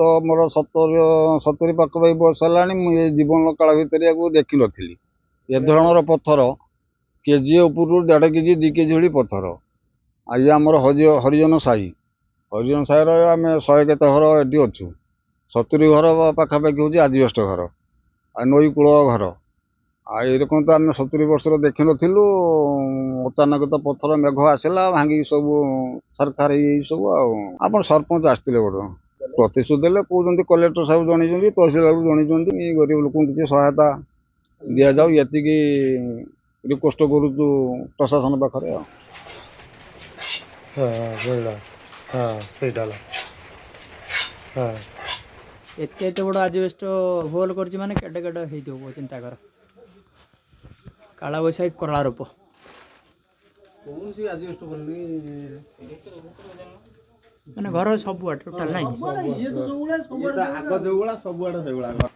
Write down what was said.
ତ ମୋର 70 ପାଖାପାଖି ବୟସ ହେଲାଣି। ମୁଁ ଏ ଜୀବନ କାଳ ଭିତରେ ୟାକୁ ଦେଖିନଥିଲି। ଏ ଧରଣର ପଥର କେଜିଏ ଉପରରୁ 1.5 କେଜି 2 କେଜି ଭଳି ପଥର। ଆଜି ଆମର ହରିଜନ ସାହିର ଆମେ 100 କେତେ ଘର ଏଠି ଅଛୁ। 70 ଘର ପାଖାପାଖି ହେଉଛି ଆଜବେଷ୍ଟ ଘର ଆଉ ନଈ କୂଳ ଘର। ଆଉ ଏରକମ ତ ଆମେ 70 ବର୍ଷର ଦେଖିନଥିଲୁ। ଅଚାନକ ତ ପଥର ମେଘ ଆସିଲା ଭାଙ୍ଗିକି ସବୁ ସରକାର ହେଇଯାଇଛି ସବୁ। ଆଉ ଆପଣ ସରପଞ୍ଚ ଆସିଥିଲେ ବୋଧେ, ପ୍ରତିଶୋଧ ଦେଲେ କହୁଛନ୍ତି, କଲେକ୍ଟର ସାହେବ ଜଣେଇଛନ୍ତି, ତହସିଲଦାରକୁ ଜଣେଇଛନ୍ତି ଏ ଗରିବ ଲୋକଙ୍କୁ କିଛି ସହାୟତା ଦିଆଯାଉ, ଏତିକି ରିକ୍ୱେଷ୍ଟ କରୁଛୁ ପ୍ରଶାସନ ପାଖରେ। ଆଉ ସେଇଟା ଏତେ ବଡ଼ ଆଜବେଷ୍ଟ ହୋଲ କରିଛି ମାନେ କେଡ଼େ କେଡ଼େ ହେଇଥିବ ଚିନ୍ତା କର। କାଳବୈଶାଖୀ କରଳା ରୂପ। କୌଣସି ଆଜବେଷ୍ଟ ମାନେ ଘର ସବୁଆଡ଼େ ଟୋଟାଲ ନାହିଁ। ଆଗ ଯୋଉଗୁଡ଼ା ସବୁଆଡ଼େ ସେଇଭଳିଆ।